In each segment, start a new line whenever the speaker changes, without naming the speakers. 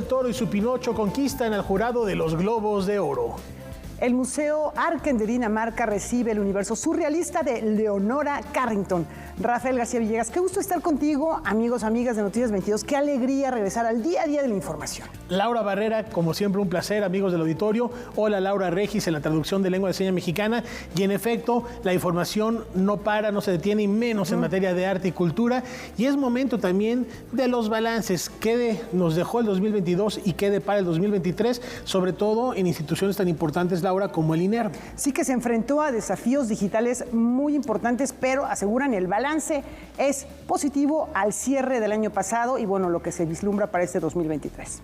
del Toro y su Pinocho conquistan al jurado de los Globos de Oro.
El Museo Arken de Dinamarca recibe el universo surrealista de Leonora Carrington. Rafael García Villegas, qué gusto estar contigo, amigos, amigas de Noticias 22. Qué alegría regresar al día a día de la información.
Laura Barrera, como siempre, un placer, amigos del auditorio. Hola, Laura Regis, en la traducción de lengua de señas mexicana. Y en efecto, la información no para, no se detiene, y menos en materia de arte y cultura. Y es momento también de los balances. ¿Qué nos dejó el 2022 y qué depara el 2023? Sobre todo en instituciones tan importantes, Laura, como el INER.
Sí, que se enfrentó a desafíos digitales muy importantes, pero aseguran el balance es positivo al cierre del año pasado y bueno, lo que se vislumbra para este 2023.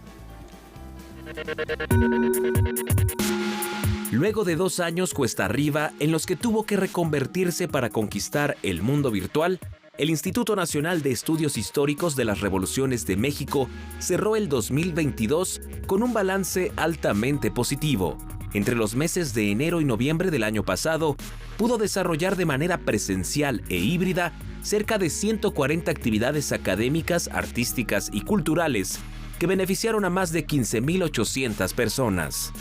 Luego de 2 años cuesta arriba en los que tuvo que reconvertirse para conquistar el mundo virtual, el Instituto Nacional de Estudios Históricos de las Revoluciones de México cerró el 2022 con un balance altamente positivo. Entre los meses de enero y noviembre del año pasado, pudo desarrollar de manera presencial e híbrida cerca de 140 actividades académicas, artísticas y culturales que beneficiaron a más de 15,800 personas.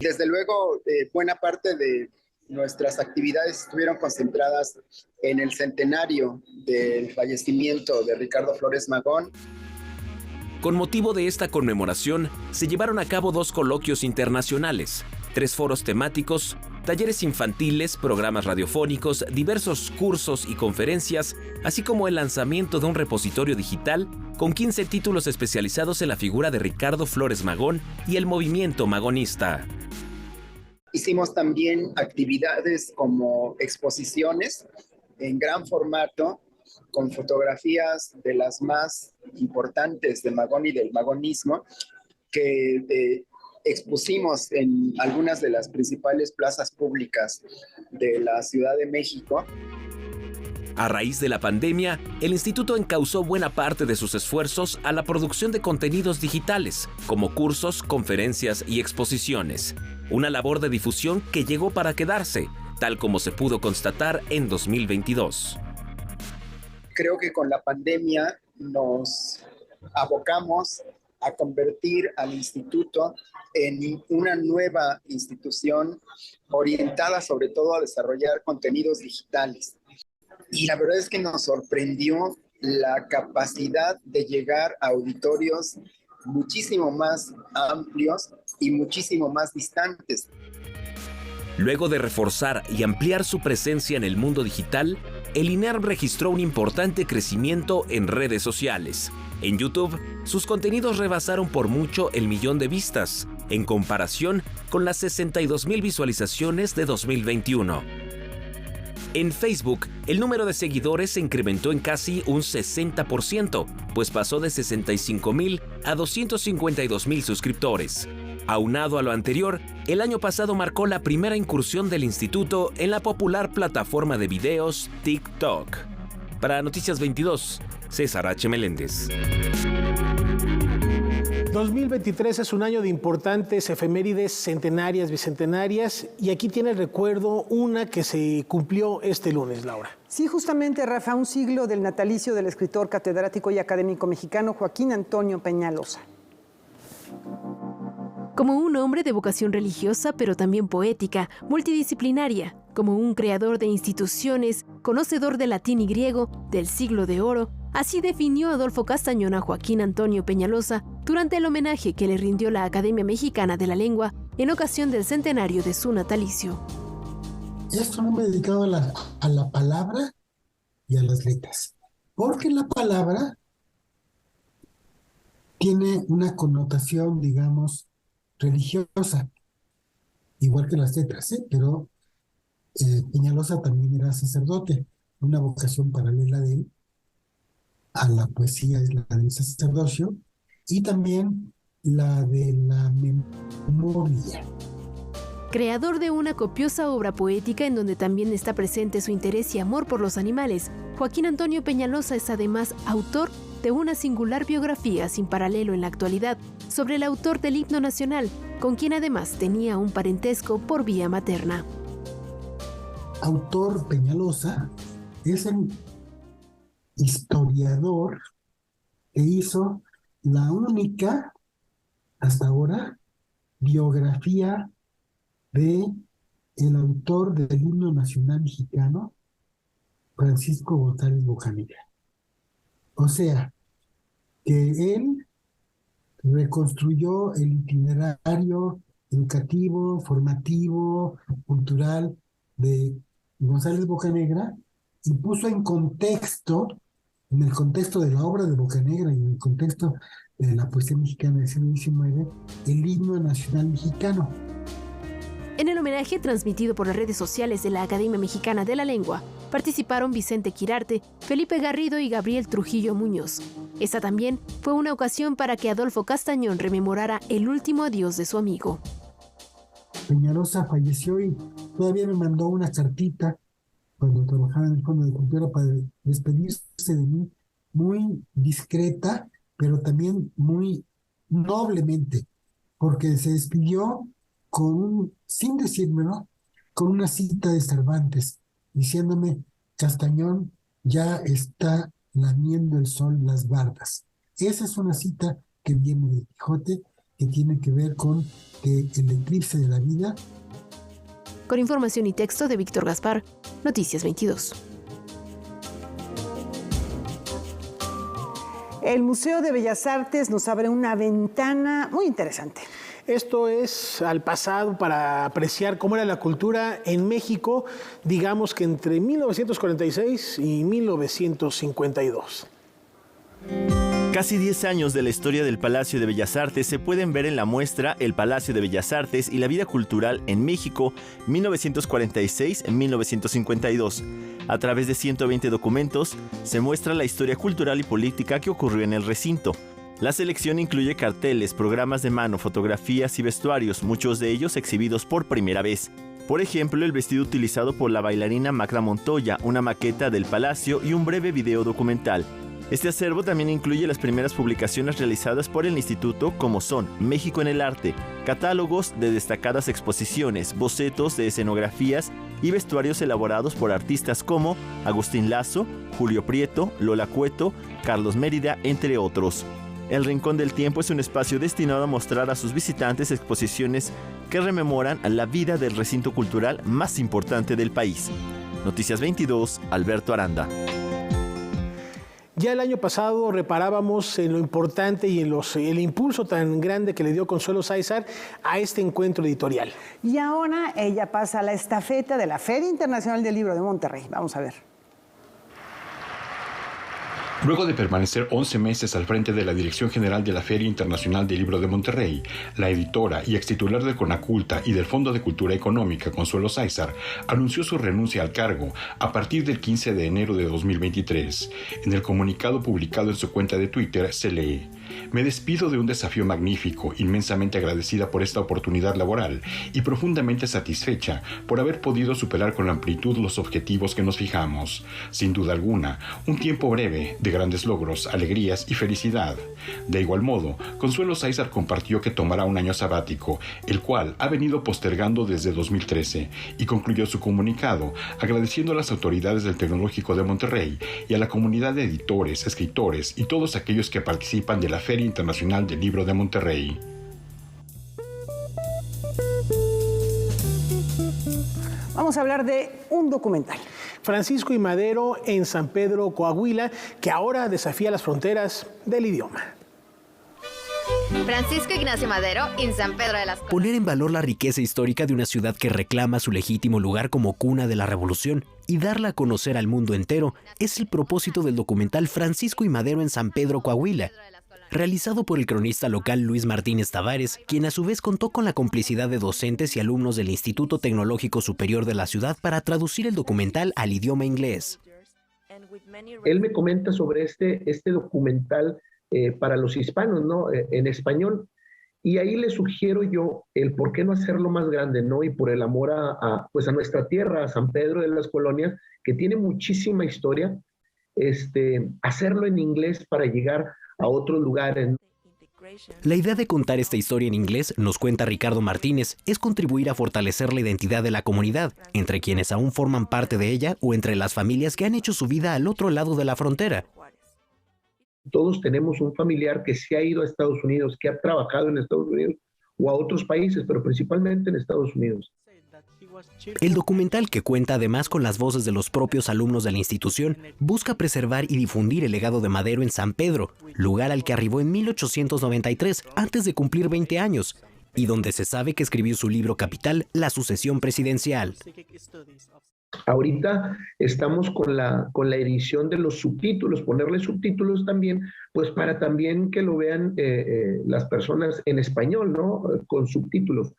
Desde luego, buena parte de nuestras actividades estuvieron concentradas en el centenario del fallecimiento de Ricardo Flores Magón.
Con motivo de esta conmemoración, se llevaron a cabo 2 coloquios internacionales, 3 foros temáticos, talleres infantiles, programas radiofónicos, diversos cursos y conferencias, así como el lanzamiento de un repositorio digital con 15 títulos especializados en la figura de Ricardo Flores Magón y el movimiento magonista.
Hicimos también actividades como exposiciones en gran formato, con fotografías de las más importantes de Magón y del magonismo, que expusimos en algunas de las principales plazas públicas de la Ciudad de México.
A raíz de la pandemia, el instituto encauzó buena parte de sus esfuerzos a la producción de contenidos digitales, como cursos, conferencias y exposiciones. Una labor de difusión que llegó para quedarse, tal como se pudo constatar en 2022.
Creo que con la pandemia nos abocamos a convertir al instituto en una nueva institución orientada sobre todo a desarrollar contenidos digitales. Y la verdad es que nos sorprendió la capacidad de llegar a auditorios muchísimo más amplios y muchísimo más distantes.
Luego de reforzar y ampliar su presencia en el mundo digital, el INER registró un importante crecimiento en redes sociales. En YouTube, sus contenidos rebasaron por mucho el 1,000,000 de vistas, en comparación con las 62,000 visualizaciones de 2021. En Facebook, el número de seguidores se incrementó en casi un 60%, pues pasó de 65,000 a 252,000 suscriptores. Aunado a lo anterior, el año pasado marcó la primera incursión del instituto en la popular plataforma de videos TikTok. Para Noticias 22, César H. Meléndez.
2023 es un año de importantes efemérides centenarias, bicentenarias, y aquí tiene el recuerdo una que se cumplió este lunes, Laura.
Sí, justamente, Rafa, un siglo del natalicio del escritor, catedrático y académico mexicano Joaquín Antonio Peñalosa.
Como un hombre de vocación religiosa, pero también poética, multidisciplinaria, como un creador de instituciones, conocedor de latín y griego, del siglo de oro, así definió Adolfo Castañón a Joaquín Antonio Peñalosa durante el homenaje que le rindió la Academia Mexicana de la Lengua en ocasión del centenario de su natalicio.
Es un hombre dedicado a la palabra y a las letras, porque la palabra tiene una connotación, digamos, religiosa, igual que las letras, pero Peñalosa también era sacerdote, una vocación paralela de él a la poesía es la del sacerdocio y también la de la memoria.
Creador de una copiosa obra poética en donde también está presente su interés y amor por los animales, Joaquín Antonio Peñalosa es además autor de una singular biografía sin paralelo en la actualidad sobre el autor del himno nacional, con quien además tenía un parentesco por vía materna.
Autor Peñalosa es el historiador que hizo la única, hasta ahora, biografía de el autor del himno nacional mexicano, Francisco González Bocanegra. O sea, que él reconstruyó el itinerario educativo, formativo, cultural de González Bocanegra y puso en el contexto de la obra de Bocanegra y en el contexto de la poesía mexicana del siglo XIX, el himno nacional mexicano.
En el homenaje transmitido por las redes sociales de la Academia Mexicana de la Lengua, participaron Vicente Quirarte, Felipe Garrido y Gabriel Trujillo Muñoz. Esta también fue una ocasión para que Adolfo Castañón rememorara el último adiós de su amigo.
Peñalosa falleció y todavía me mandó una cartita cuando trabajaba en el Fondo de Cultura para despedirse de mí, muy discreta, pero también muy noblemente, porque se despidió sin decírmelo, con una cita de Cervantes, diciéndome: Castañón ya está lamiendo el sol las bardas. Esa es una cita que viene de Quijote, que tiene que ver con que el eclipse de la vida.
Con información y texto de Víctor Gaspar, Noticias 22.
El Museo de Bellas Artes nos abre una ventana muy interesante.
Esto es al pasado para apreciar cómo era la cultura en México, digamos que entre 1946 y 1952.
Casi 10 años de la historia del Palacio de Bellas Artes se pueden ver en la muestra El Palacio de Bellas Artes y la vida cultural en México, 1946-1952. A través de 120 documentos, se muestra la historia cultural y política que ocurrió en el recinto. La selección incluye carteles, programas de mano, fotografías y vestuarios, muchos de ellos exhibidos por primera vez. Por ejemplo, el vestido utilizado por la bailarina Magda Montoya, una maqueta del palacio y un breve video documental. Este acervo también incluye las primeras publicaciones realizadas por el instituto, como son México en el Arte, catálogos de destacadas exposiciones, bocetos de escenografías y vestuarios elaborados por artistas como Agustín Lazo, Julio Prieto, Lola Cueto, Carlos Mérida, entre otros. El Rincón del Tiempo es un espacio destinado a mostrar a sus visitantes exposiciones que rememoran la vida del recinto cultural más importante del país. Noticias 22, Alberto Aranda.
Ya el año pasado reparábamos en lo importante y en el impulso tan grande que le dio Consuelo Sáizar a este encuentro editorial.
Y ahora ella pasa a la estafeta de la Feria Internacional del Libro de Monterrey. Vamos a ver.
Luego de permanecer 11 meses al frente de la Dirección General de la Feria Internacional del Libro de Monterrey, la editora y extitular del Conaculta y del Fondo de Cultura Económica, Consuelo Sáizar, anunció su renuncia al cargo a partir del 15 de enero de 2023. En el comunicado publicado en su cuenta de Twitter se lee: "Me despido de un desafío magnífico, inmensamente agradecida por esta oportunidad laboral y profundamente satisfecha por haber podido superar con amplitud los objetivos que nos fijamos. Sin duda alguna, un tiempo breve de grandes logros, alegrías y felicidad". De igual modo, Consuelo Sáizar compartió que tomará un año sabático, el cual ha venido postergando desde 2013, y concluyó su comunicado agradeciendo a las autoridades del Tecnológico de Monterrey y a la comunidad de editores, escritores y todos aquellos que participan de la Feria Internacional del Libro de Monterrey.
Vamos a hablar de un documental.
Francisco y Madero en San Pedro, Coahuila, que ahora desafía las fronteras del idioma.
Francisco Ignacio Madero en San Pedro de las Cosas.
Poner en valor la riqueza histórica de una ciudad que reclama su legítimo lugar como cuna de la revolución y darla a conocer al mundo entero es el propósito del documental Francisco y Madero en San Pedro, Coahuila, realizado por el cronista local Luis Martínez Tavares, quien a su vez contó con la complicidad de docentes y alumnos del Instituto Tecnológico Superior de la ciudad para traducir el documental al idioma inglés.
Él me comenta sobre este documental para los hispanos, ¿no? En español. Y ahí le sugiero yo el por qué no hacerlo más grande, ¿no? Y por el amor a nuestra tierra, a San Pedro de las Colonias, que tiene muchísima historia, hacerlo en inglés para llegar a otros lugares.
La idea de contar esta historia en inglés, nos cuenta Ricardo Martínez, es contribuir a fortalecer la identidad de la comunidad, entre quienes aún forman parte de ella o entre las familias que han hecho su vida al otro lado de la frontera.
todos tenemos un familiar que se ha ido a Estados Unidos, que ha trabajado en Estados Unidos o a otros países, pero principalmente en Estados Unidos.
El documental, que cuenta además con las voces de los propios alumnos de la institución, busca preservar y difundir el legado de Madero en San Pedro, lugar al que arribó en 1893, antes de cumplir 20 años, y donde se sabe que escribió su libro capital, La sucesión presidencial.
Ahorita estamos con la edición de los subtítulos, ponerle subtítulos también, pues para también que lo vean las personas en español, ¿no? Con subtítulos.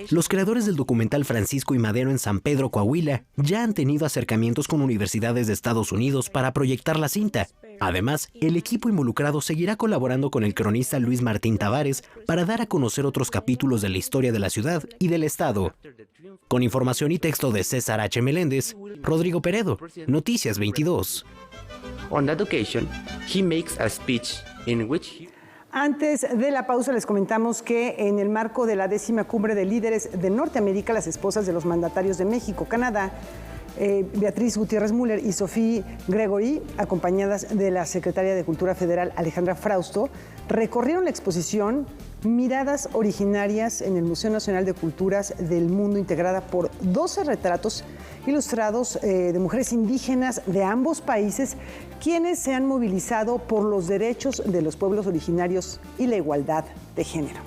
Los creadores del documental Francisco y Madero en San Pedro, Coahuila, ya han tenido acercamientos con universidades de Estados Unidos para proyectar la cinta. Además, el equipo involucrado seguirá colaborando con el cronista Luis Martín Tavares para dar a conocer otros capítulos de la historia de la ciudad y del estado. Con información y texto de César H. Meléndez, Rodrigo Peredo, Noticias 22.
On that occasion, he makes a speech in which
Antes de la pausa les comentamos que en el marco de la 10ª Cumbre de Líderes de Norteamérica, las esposas de los mandatarios de México, Canadá, Beatriz Gutiérrez Müller y Sophie Gregory, acompañadas de la secretaria de Cultura Federal Alejandra Frausto, recorrieron la exposición Miradas Originarias en el Museo Nacional de Culturas del Mundo, integrada por 12 retratos ilustrados de mujeres indígenas de ambos países, quienes se han movilizado por los derechos de los pueblos originarios y la igualdad de género.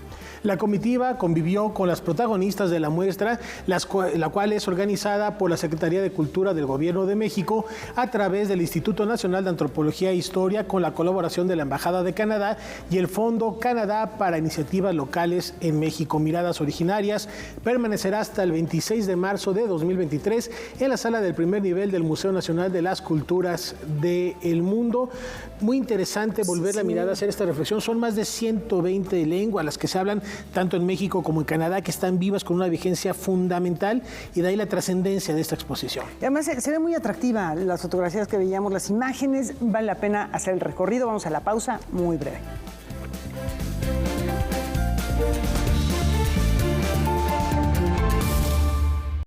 La comitiva convivió con las protagonistas de la muestra, la cual es organizada por la Secretaría de Cultura del Gobierno de México a través del Instituto Nacional de Antropología e Historia, con la colaboración de la Embajada de Canadá y el Fondo Canadá para Iniciativas Locales en México. Miradas Originarias permanecerá hasta el 26 de marzo de 2023 en la sala del primer nivel del Museo Nacional de las Culturas del Mundo. Muy interesante volver la mirada a hacer esta reflexión. Son más de 120 lenguas las que se hablan tanto en México como en Canadá, que están vivas con una vigencia fundamental, y de ahí la trascendencia de esta exposición.
Y además se ve muy atractiva las fotografías que veíamos, las imágenes, vale la pena hacer el recorrido. Vamos a la pausa muy breve.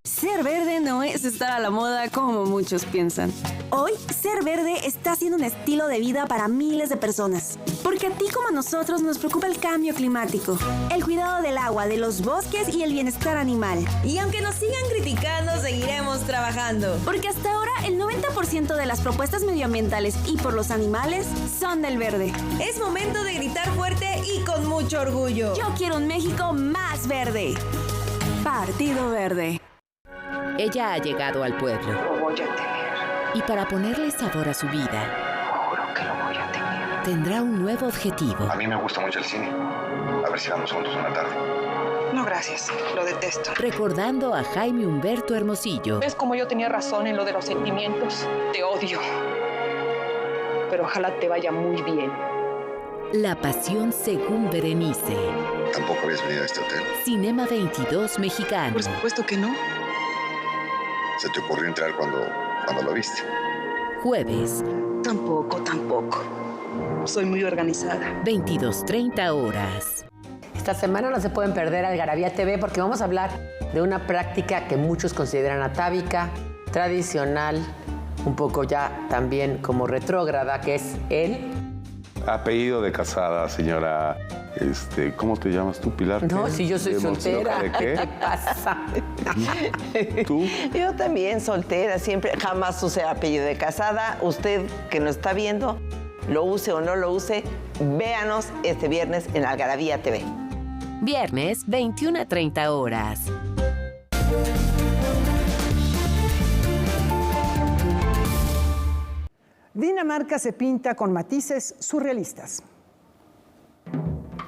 Ser verde no es estar a la moda como muchos piensan. Hoy, ser verde está siendo un estilo de vida para miles de personas. Porque a ti como a nosotros nos preocupa el cambio climático, el cuidado del agua, de los bosques y el bienestar animal.
Y aunque nos sigan criticando, seguiremos trabajando.
Porque hasta ahora el 90% de las propuestas medioambientales y por los animales son del verde.
Es momento de gritar fuerte y con mucho orgullo.
Yo quiero un México más verde. Partido Verde.
Ella ha llegado al pueblo.
Lo voy a tener.
Y para ponerle sabor a su vida,
juro que lo voy a tener.
Tendrá un nuevo objetivo.
A mí me gusta mucho el cine. A ver si vamos juntos una tarde.
No, gracias. Lo detesto.
Recordando a Jaime Humberto Hermosillo.
Es como yo tenía razón en lo de los sentimientos. Te odio. Pero ojalá te vaya muy bien.
La pasión según Berenice.
¿Tampoco habías venido a este hotel?
Cinema 22 mexicano.
Por supuesto que no.
¿Se te ocurrió entrar cuando lo viste?
Jueves.
Tampoco. Soy muy organizada.
22:30 horas.
Esta semana no se pueden perder Algarabía TV porque vamos a hablar de una práctica que muchos consideran atávica, tradicional, un poco ya también como retrógrada, que es el...
Apellido de casada, señora. ¿Cómo te llamas tú, Pilar?
No, si yo soy soltera.
¿De qué?
¿Qué pasa?
¿Tú?
Yo también, soltera, siempre, jamás usé apellido de casada. Usted que nos está viendo, lo use o no lo use, véanos este viernes en Algarabía TV.
Viernes, 21:30 horas.
Dinamarca se pinta con matices surrealistas.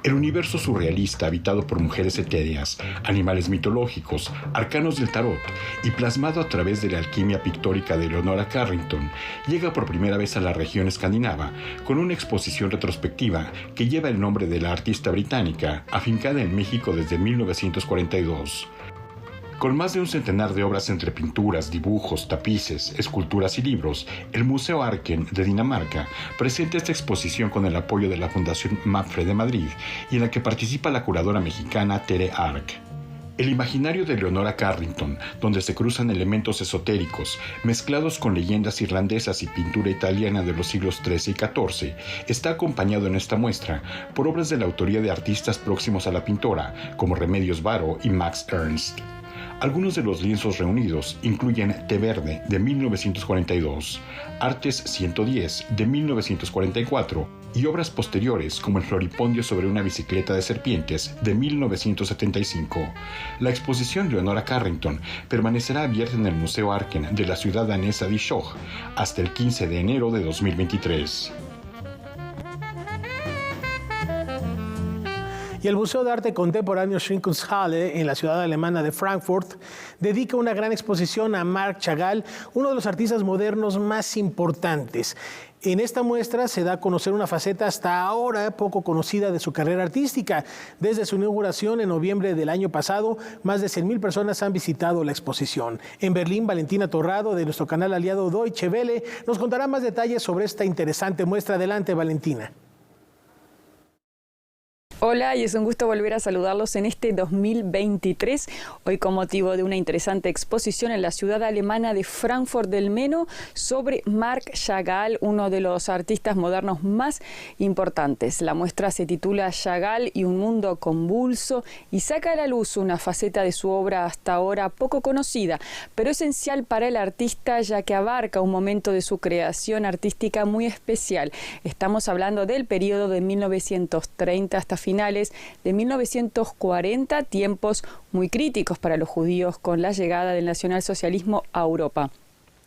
El universo surrealista, habitado por mujeres etéreas, animales mitológicos, arcanos del tarot y plasmado a través de la alquimia pictórica de Leonora Carrington, llega por primera vez a la región escandinava con una exposición retrospectiva que lleva el nombre de la artista británica, afincada en México desde 1942. Con más de un centenar de obras entre pinturas, dibujos, tapices, esculturas y libros, el Museo Arken de Dinamarca presenta esta exposición con el apoyo de la Fundación MAPFRE de Madrid y en la que participa la curadora mexicana Tere Ark. El imaginario de Leonora Carrington, donde se cruzan elementos esotéricos, mezclados con leyendas irlandesas y pintura italiana de los siglos XIII y XIV, está acompañado en esta muestra por obras de la autoría de artistas próximos a la pintora, como Remedios Varo y Max Ernst. Algunos de los lienzos reunidos incluyen Té Verde, de 1942, Artes 110, de 1944, y obras posteriores como el Floripondio sobre una bicicleta de serpientes, de 1975. La exposición Leonora Carrington permanecerá abierta en el Museo Arken de la ciudad danesa de Skjåk hasta el 15 de enero de 2023.
Y el Museo de Arte Contemporáneo Schrinkungshalle en la ciudad alemana de Frankfurt dedica una gran exposición a Marc Chagall, uno de los artistas modernos más importantes. En esta muestra se da a conocer una faceta hasta ahora poco conocida de su carrera artística. Desde su inauguración en noviembre del año pasado, más de 100,000 personas han visitado la exposición. En Berlín, Valentina Torrado, de nuestro canal aliado Deutsche Welle, nos contará más detalles sobre esta interesante muestra. Adelante, Valentina.
Hola, y es un gusto volver a saludarlos en este 2023, hoy con motivo de una interesante exposición en la ciudad alemana de Frankfurt del Meno sobre Marc Chagall, uno de los artistas modernos más importantes. La muestra se titula Chagall y un mundo convulso y saca a la luz una faceta de su obra hasta ahora poco conocida, pero esencial para el artista, ya que abarca un momento de su creación artística muy especial. Estamos hablando del periodo de 1930 hasta finales de 1940, tiempos muy críticos para los judíos con la llegada del nacionalsocialismo a Europa.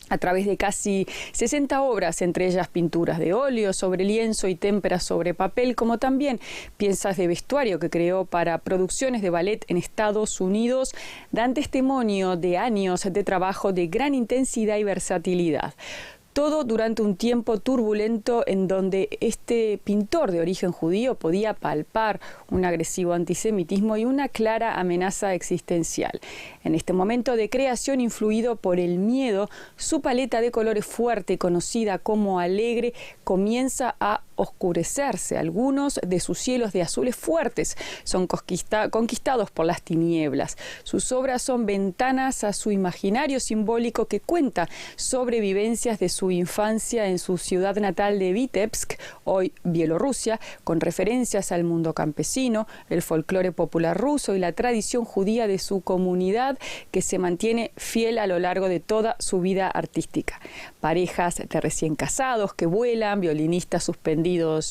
A través de casi 60 obras, entre ellas pinturas de óleo sobre lienzo y témperas sobre papel, como también piezas de vestuario que creó para producciones de ballet en Estados Unidos, dan testimonio de años de trabajo de gran intensidad y versatilidad. Todo durante un tiempo turbulento en donde este pintor de origen judío podía palpar un agresivo antisemitismo y una clara amenaza existencial. En este momento de creación influido por el miedo, su paleta de colores fuerte, conocida como alegre, comienza a oscurecerse. Algunos de sus cielos de azules fuertes son conquistados por las tinieblas. Sus obras son ventanas a su imaginario simbólico que cuenta sobre vivencias de su infancia en su ciudad natal de Vitebsk, hoy Bielorrusia, con referencias al mundo campesino, el folclore popular ruso y la tradición judía de su comunidad, que se mantiene fiel a lo largo de toda su vida artística. Parejas de recién casados que vuelan, violinistas suspendidos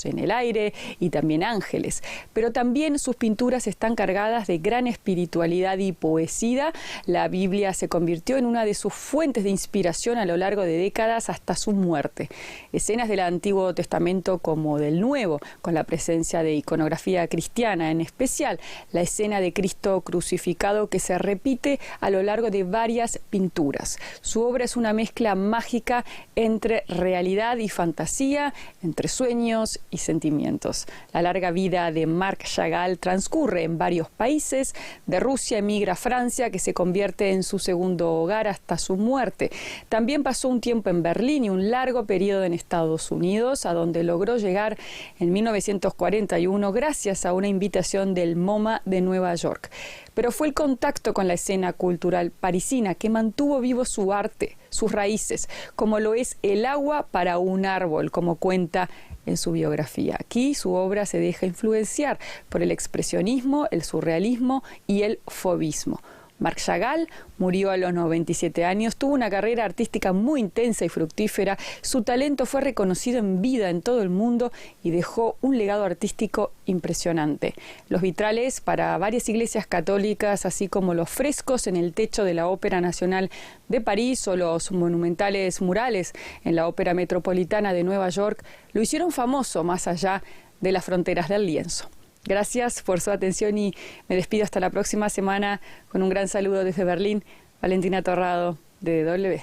en el aire y también ángeles. Pero también sus pinturas están cargadas de gran espiritualidad y poesía. La Biblia se convirtió en una de sus fuentes de inspiración a lo largo de décadas hasta su muerte. Escenas del Antiguo Testamento como del Nuevo, con la presencia de iconografía cristiana, en especial la escena de Cristo crucificado que se repite a lo largo de varias pinturas. Su obra es una mezcla mágica entre realidad y fantasía, entre sueños y sentimientos. La larga vida de Marc Chagall transcurre en varios países. De Rusia emigra a Francia, que se convierte en su segundo hogar hasta su muerte. También pasó un tiempo en Berlín y un largo periodo en Estados Unidos, a donde logró llegar en 1941 gracias a una invitación del MoMA de Nueva York. Pero fue el contacto con la escena cultural parisina que mantuvo vivo su arte, sus raíces, como lo es el agua para un árbol, como cuenta en su biografía. Aquí su obra se deja influenciar por el expresionismo, el surrealismo y el fauvismo. Marc Chagall murió a los 97 años, tuvo una carrera artística muy intensa y fructífera, su talento fue reconocido en vida en todo el mundo y dejó un legado artístico impresionante. Los vitrales para varias iglesias católicas, así como los frescos en el techo de la Ópera Nacional de París o los monumentales murales en la Ópera Metropolitana de Nueva York, lo hicieron famoso más allá de las fronteras del lienzo. Gracias por su atención y me despido hasta la próxima semana con un gran saludo desde Berlín. Valentina Torrado, de DW.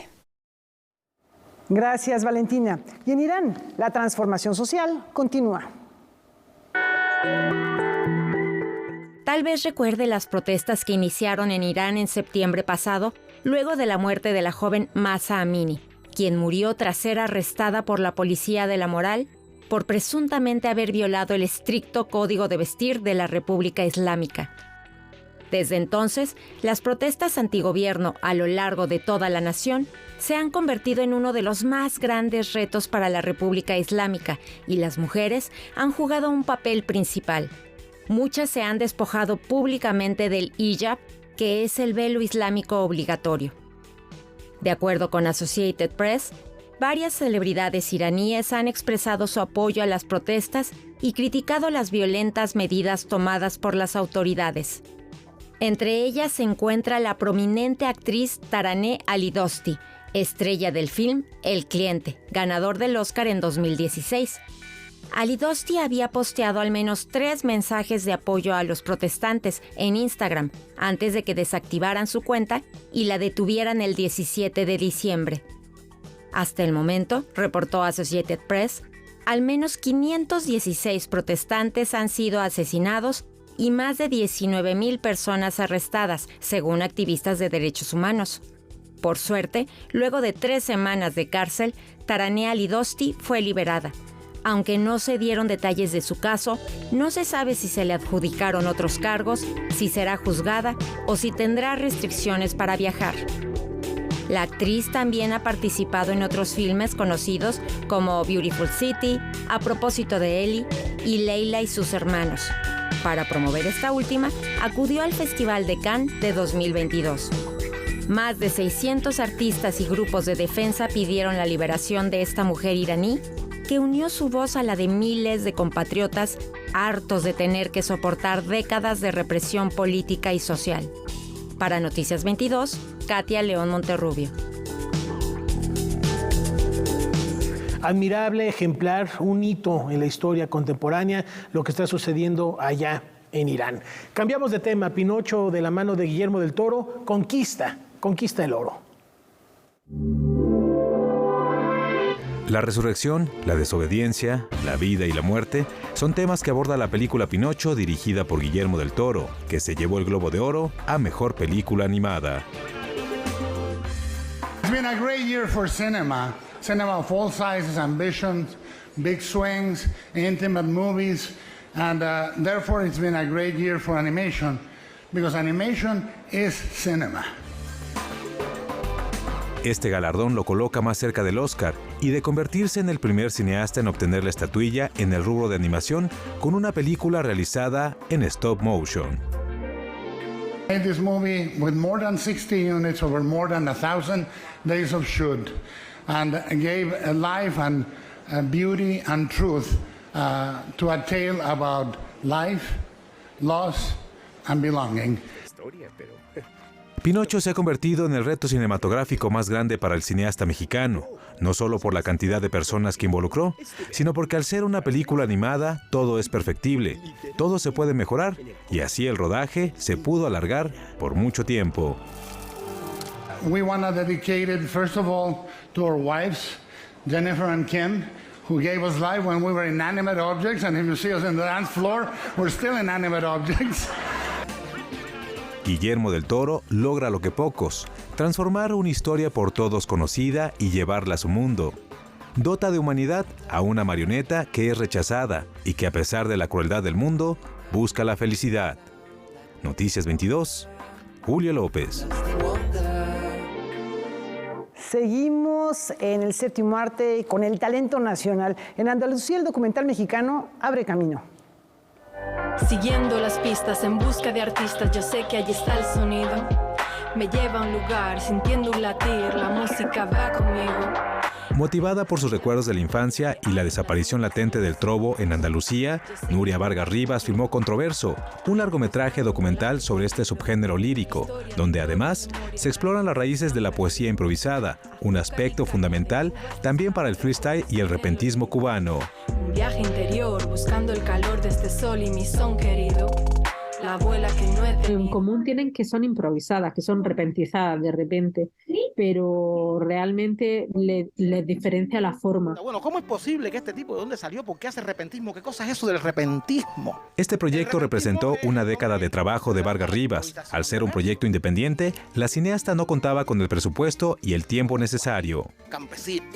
Gracias, Valentina. Y en Irán, la transformación social continúa.
Tal vez recuerde las protestas que iniciaron en Irán en septiembre pasado, luego de la muerte de la joven Mahsa Amini, quien murió tras ser arrestada por la policía de la moral por presuntamente haber violado el estricto código de vestir de la República Islámica. Desde entonces, las protestas antigobierno a lo largo de toda la nación se han convertido en uno de los más grandes retos para la República Islámica y las mujeres han jugado un papel principal. Muchas se han despojado públicamente del hijab, que es el velo islámico obligatorio. De acuerdo con Associated Press, varias celebridades iraníes han expresado su apoyo a las protestas y criticado las violentas medidas tomadas por las autoridades. Entre ellas se encuentra la prominente actriz Taraneh Ali-Dosti, estrella del film El Cliente, ganador del Oscar en 2016. Ali-Dosti había posteado al menos 3 mensajes de apoyo a los protestantes en Instagram antes de que desactivaran su cuenta y la detuvieran el 17 de diciembre. Hasta el momento, reportó Associated Press, al menos 516 protestantes han sido asesinados y más de 19,000 personas arrestadas, según activistas de derechos humanos. Por suerte, luego de 3 semanas de cárcel, Taraneh Ali-Dosti fue liberada. Aunque no se dieron detalles de su caso, no se sabe si se le adjudicaron otros cargos, si será juzgada o si tendrá restricciones para viajar. La actriz también ha participado en otros filmes conocidos como Beautiful City, A propósito de Ellie y Leila y sus hermanos. Para promover esta última, acudió al Festival de Cannes de 2022. Más de 600 artistas y grupos de defensa pidieron la liberación de esta mujer iraní, que unió su voz a la de miles de compatriotas hartos de tener que soportar décadas de represión política y social. Para Noticias 22, Katia León Monterrubio.
Admirable, ejemplar, un hito en la historia contemporánea, lo que está sucediendo allá en Irán. Cambiamos de tema. Pinocho, de la mano de Guillermo del Toro, conquista el oro.
La resurrección, la desobediencia, la vida y la muerte son temas que aborda la película Pinocho, dirigida por Guillermo del Toro, que se llevó el Globo de Oro a Mejor Película Animada.
It's been a great year for cinema. Cinema of all sizes, ambitions, big swings, intimate movies, and therefore it's been a great year for animation, because animation is cinema.
Este galardón lo coloca más cerca del Oscar y de convertirse en el primer cineasta en obtener la estatuilla en el rubro de animación con una película realizada en stop motion.
Made this movie with more than 60 units over more than 1,000 days of shoot, and gave a life and beauty and truth to a tale about life, loss and belonging.
Pinocho se ha convertido en el reto cinematográfico más grande para el cineasta mexicano, no solo por la cantidad de personas que involucró, sino porque al ser una película animada, todo es perfectible, todo se puede mejorar, y así el rodaje se pudo alargar por mucho tiempo.
We want to dedicate it, first of all, to our wives, Jennifer and Kim, who gave us life when we were inanimate objects, and if you see us in the dance floor, we're still inanimate objects.
Guillermo del Toro logra lo que pocos, transformar una historia por todos conocida y llevarla a su mundo. Dota de humanidad a una marioneta que es rechazada y que a pesar de la crueldad del mundo, busca la felicidad. Noticias 22, Julio López.
Seguimos en el séptimo arte con el talento nacional. En Andalucía, el documental mexicano abre camino.
Siguiendo las pistas en busca de artistas, yo sé que allí está el sonido. Me lleva a un lugar, sintiendo un latir, la música va conmigo.
Motivada por sus recuerdos de la infancia y la desaparición latente del trobo en Andalucía, Nuria Vargas Rivas filmó Controverso, un largometraje documental sobre este subgénero lírico, donde además se exploran las raíces de la poesía improvisada, un aspecto fundamental también para el freestyle y el repentismo cubano.
Un viaje interior, buscando el calor de este sol y mi son querido. La abuela que no es de
en común tienen que son improvisadas, que son repentizadas de repente, pero realmente les diferencia la forma.
Bueno, ¿cómo es posible que este tipo, de dónde salió? ¿Por qué hace repentismo? ¿Qué cosa es eso del repentismo?
Este proyecto representó una década de trabajo de Vargas Rivas. Al ser un proyecto independiente, la cineasta no contaba con el presupuesto y el tiempo necesario.
Campesino.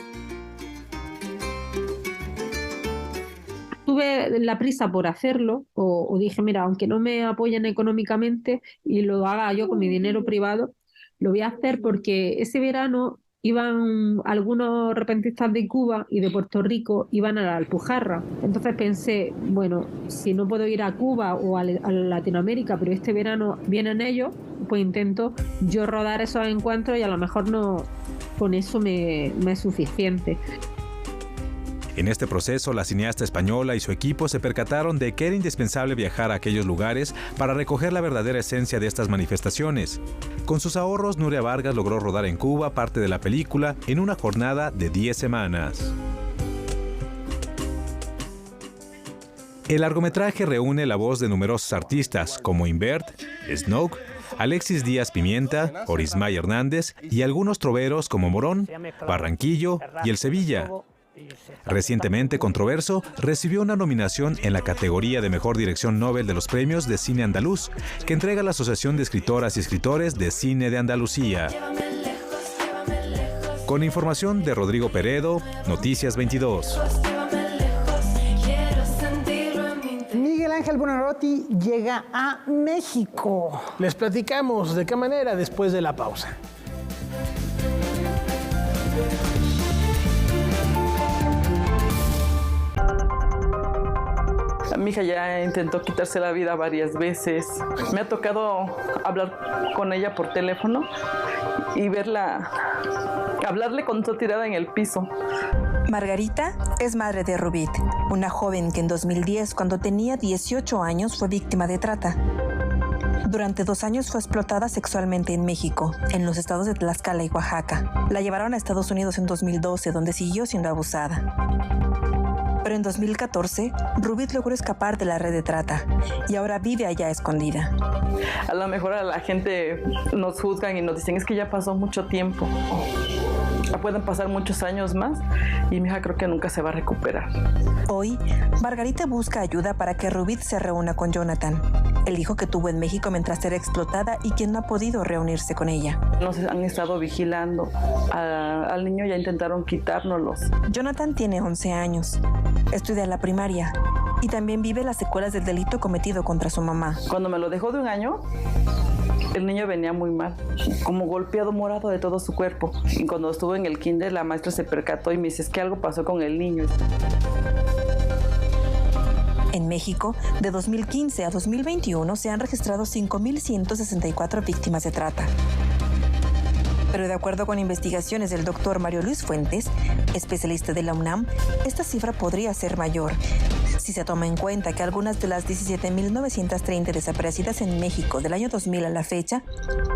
tuve la prisa por hacerlo, o dije, mira, aunque no me apoyen económicamente y lo haga yo con mi dinero privado, lo voy a hacer porque ese verano iban algunos repentistas de Cuba y de Puerto Rico, iban a la Alpujarra. Entonces pensé, bueno, si no puedo ir a Cuba o a Latinoamérica, pero este verano vienen ellos, pues intento yo rodar esos encuentros y a lo mejor no, con eso me es suficiente.
En este proceso, la cineasta española y su equipo se percataron de que era indispensable viajar a aquellos lugares para recoger la verdadera esencia de estas manifestaciones. Con sus ahorros, Nuria Vargas logró rodar en Cuba parte de la película en una jornada de 10 semanas. El largometraje reúne la voz de numerosos artistas como Invert, Snoke, Alexis Díaz Pimienta, Orismay Hernández y algunos troveros como Morón, Barranquillo y El Sevilla. Recientemente, Controverso recibió una nominación en la categoría de Mejor Dirección Nobel de los Premios de Cine Andaluz, que entrega la Asociación de Escritoras y Escritores de Cine de Andalucía. Con información de Rodrigo Peredo, Noticias 22.
Miguel Ángel Buonarroti llega a México.
Les platicamos de qué manera después de la pausa.
Mi hija ya intentó quitarse la vida varias veces. Me ha tocado hablar con ella por teléfono y verla, hablarle cuando está tirada en el piso.
Margarita es madre de Rubit, una joven que en 2010, cuando tenía 18 años, fue víctima de trata. Durante 2 años fue explotada sexualmente en México, en los estados de Tlaxcala y Oaxaca. La llevaron a Estados Unidos en 2012, donde siguió siendo abusada. Pero en 2014, Rubit logró escapar de la red de trata y ahora vive allá escondida.
A lo mejor a la gente nos juzgan y nos dicen, es que ya pasó mucho tiempo. Pueden pasar muchos años más y mi hija creo que nunca se va a recuperar.
Hoy, Margarita busca ayuda para que Rubit se reúna con Jonathan, el hijo que tuvo en México mientras era explotada y quien no ha podido reunirse con ella.
Nos han estado vigilando. Al niño ya intentaron quitárnoslos.
Jonathan tiene 11 años. Estudia la primaria y también vive las secuelas del delito cometido contra su mamá.
Cuando me lo dejó de 1 año, el niño venía muy mal, como golpeado, morado de todo su cuerpo. Y cuando estuvo en el kinder, la maestra se percató y me dice, es que algo pasó con el niño.
En México, de 2015 a 2021 se han registrado 5.164 víctimas de trata. Pero de acuerdo con investigaciones del doctor Mario Luis Fuentes, especialista de la UNAM, esta cifra podría ser mayor si se toma en cuenta que algunas de las 17.930 desaparecidas en México del año 2000 a la fecha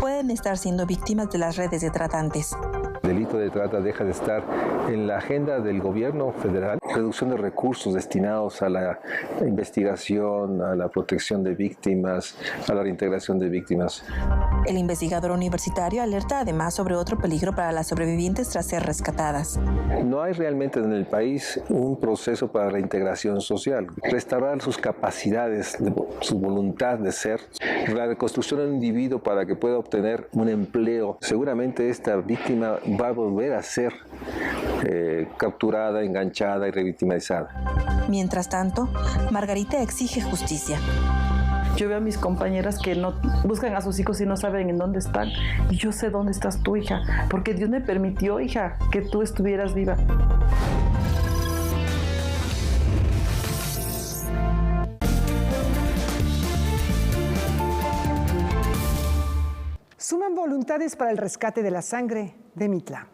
pueden estar siendo víctimas de las redes de tratantes.
El delito de trata deja de estar en la agenda del gobierno federal. Reducción de recursos destinados a la investigación, a la protección de víctimas, a la reintegración de víctimas.
El investigador universitario alerta además sobre otro peligro para las sobrevivientes tras ser rescatadas.
No hay realmente en el país un proceso para reintegración social. Restaurar sus capacidades, su voluntad de ser, la reconstrucción del individuo para que pueda obtener un empleo. Seguramente esta víctima va a volver a ser capturada, enganchada y revictimizada.
Mientras tanto, Margarita exige justicia.
Yo veo a mis compañeras que no buscan a sus hijos y no saben en dónde están. Y yo sé dónde estás tú, hija, porque Dios me permitió, hija, que tú estuvieras viva.
Suman voluntades para el rescate de la sangre de Mitla.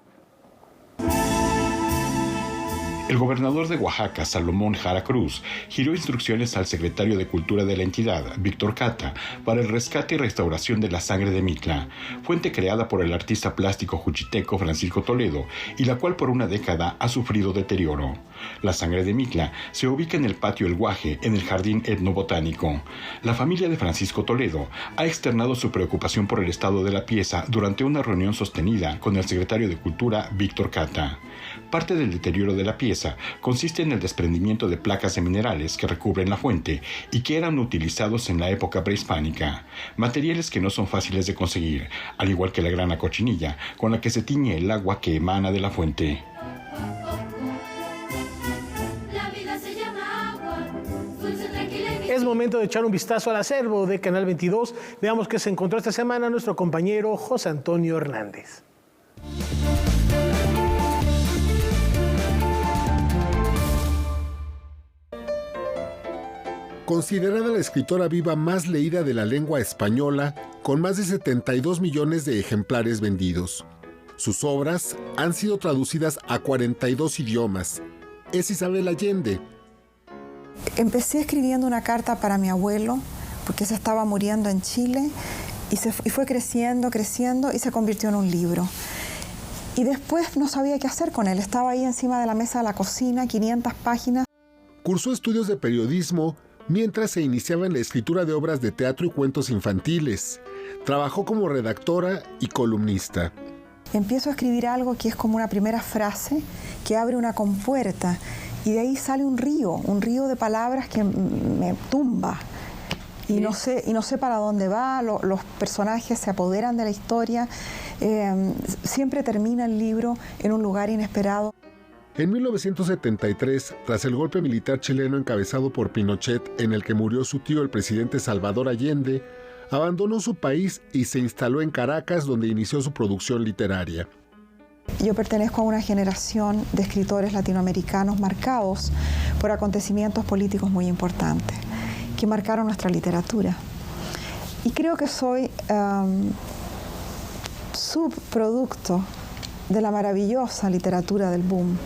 El gobernador de Oaxaca, Salomón Jara Cruz, giró instrucciones al secretario de Cultura de la entidad, Víctor Cata, para el rescate y restauración de la sangre de Mitla, fuente creada por el artista plástico juchiteco Francisco Toledo y la cual por 1 década ha sufrido deterioro. La sangre de Mitla se ubica en el patio El Guaje, en el Jardín Etnobotánico. La familia de Francisco Toledo ha externado su preocupación por el estado de la pieza durante una reunión sostenida con el secretario de Cultura, Víctor Cata. Parte del deterioro de la pieza consiste en el desprendimiento de placas de minerales que recubren la fuente y que eran utilizados en la época prehispánica, materiales que no son fáciles de conseguir, al igual que la grana cochinilla con la que se tiñe el agua que emana de la fuente.
La vida se llama agua.
momento de echar un vistazo al acervo de Canal 22. Veamos qué se encontró esta semana nuestro compañero José Antonio Hernández.
Considerada la escritora viva más leída de la lengua española, con más de 72 millones de ejemplares vendidos. Sus obras han sido traducidas a 42 idiomas. Es Isabel Allende.
Empecé escribiendo una carta para mi abuelo, porque se estaba muriendo en Chile, y fue creciendo y se convirtió en un libro. Y después no sabía qué hacer con él. Estaba ahí encima de la mesa de la cocina, 500 páginas.
Cursó estudios de periodismo mientras se iniciaba en la escritura de obras de teatro y cuentos infantiles. Trabajó como redactora y columnista.
Empiezo a escribir algo que es como una primera frase que abre una compuerta y de ahí sale un río de palabras que me tumba. Y no sé para dónde va, los personajes se apoderan de la historia, siempre termina el libro en un lugar inesperado.
En 1973, tras el golpe militar chileno encabezado por Pinochet, en el que murió su tío, el presidente Salvador Allende, abandonó su país y se instaló en Caracas, donde inició su producción literaria.
Yo pertenezco a una generación de escritores latinoamericanos marcados por acontecimientos políticos muy importantes, que marcaron nuestra literatura. Y creo que soy subproducto de la maravillosa literatura del boom.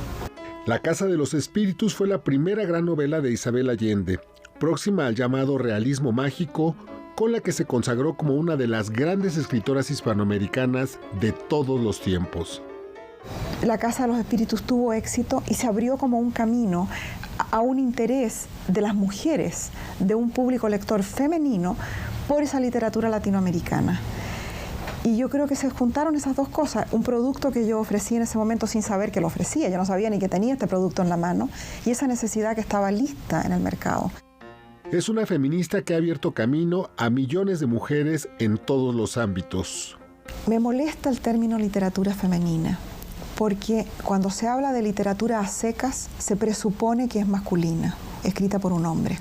La Casa de los Espíritus fue la primera gran novela de Isabel Allende, próxima al llamado realismo mágico, con la que se consagró como una de las grandes escritoras hispanoamericanas de todos los tiempos.
La Casa de los Espíritus tuvo éxito y se abrió como un camino a un interés de las mujeres, de un público lector femenino, por esa literatura latinoamericana. Y yo creo que se juntaron esas dos cosas, un producto que yo ofrecí en ese momento sin saber que lo ofrecía, yo no sabía ni que tenía este producto en la mano, y esa necesidad que estaba lista en el mercado.
Es una feminista que ha abierto camino a millones de mujeres en todos los ámbitos.
Me molesta el término literatura femenina, porque cuando se habla de literatura a secas, se presupone que es masculina, escrita por un hombre.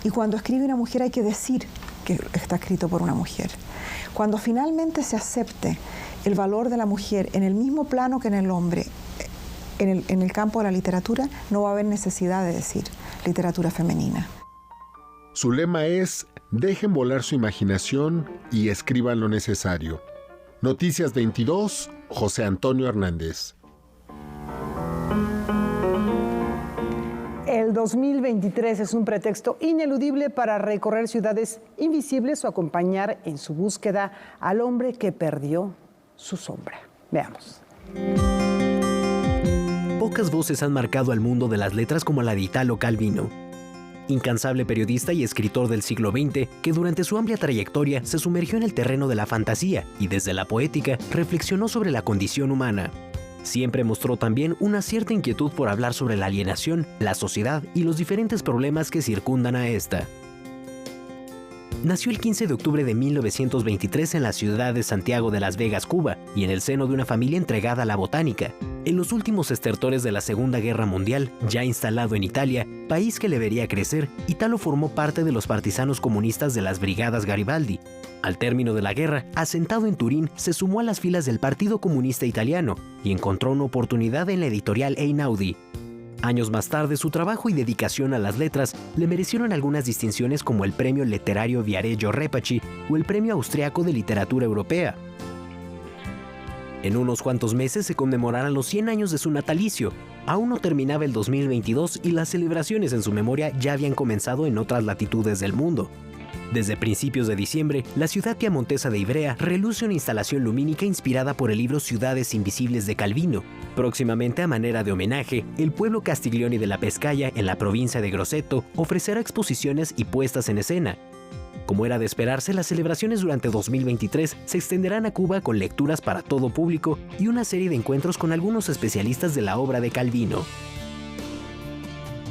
Y cuando escribe una mujer hay que decir que está escrito por una mujer. Cuando finalmente se acepte el valor de la mujer en el mismo plano que en el hombre, en el campo de la literatura, no va a haber necesidad de decir literatura femenina.
Su lema es: dejen volar su imaginación y escriban lo necesario. Noticias 22, José Antonio Hernández.
El 2023 es un pretexto ineludible para recorrer ciudades invisibles o acompañar en su búsqueda al hombre que perdió su sombra. Veamos.
Pocas voces han marcado al mundo de las letras como la de Italo Calvino, incansable periodista y escritor del siglo XX que durante su amplia trayectoria se sumergió en el terreno de la fantasía y desde la poética reflexionó sobre la condición humana. Siempre mostró también una cierta inquietud por hablar sobre la alienación, la sociedad y los diferentes problemas que circundan a esta. Nació el 15 de octubre de 1923 en la ciudad de Santiago de Las Vegas, Cuba, y en el seno de una familia entregada a la botánica. En los últimos estertores de la Segunda Guerra Mundial, ya instalado en Italia, país que le vería crecer, Italo formó parte de los partisanos comunistas de las Brigadas Garibaldi. Al término de la guerra, asentado en Turín, se sumó a las filas del Partido Comunista Italiano y encontró una oportunidad en la editorial Einaudi. Años más tarde, su trabajo y dedicación a las letras le merecieron algunas distinciones como el Premio Letterario Viareggio Repaci o el Premio Austriaco de Literatura Europea. En unos cuantos meses se conmemorarán los 100 años de su natalicio. Aún no terminaba el 2022 y las celebraciones en su memoria ya habían comenzado en otras latitudes del mundo. Desde principios de diciembre, la ciudad piamontesa de Ivrea reluce una instalación lumínica inspirada por el libro Ciudades Invisibles de Calvino. Próximamente, a manera de homenaje, el pueblo Castiglioni de la Pescaia, en la provincia de Grosseto, ofrecerá exposiciones y puestas en escena. Como era de esperarse, las celebraciones durante 2023 se extenderán a Cuba con lecturas para todo público y una serie de encuentros con algunos especialistas de la obra de Calvino.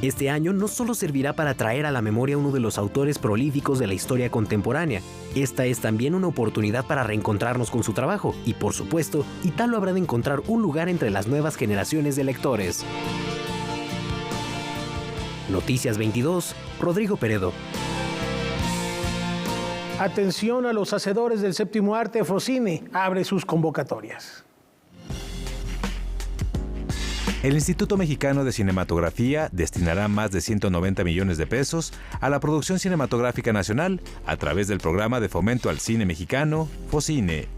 Este año no solo servirá para traer a la memoria a uno de los autores prolíficos de la historia contemporánea, esta es también una oportunidad para reencontrarnos con su trabajo y, por supuesto, Italo habrá de encontrar un lugar entre las nuevas generaciones de lectores. Noticias 22, Rodrigo Peredo.
Atención a los hacedores del séptimo arte, Focine abre sus convocatorias.
El Instituto Mexicano de Cinematografía destinará más de 190 millones de pesos a la producción cinematográfica nacional a través del programa de fomento al cine mexicano, Focine.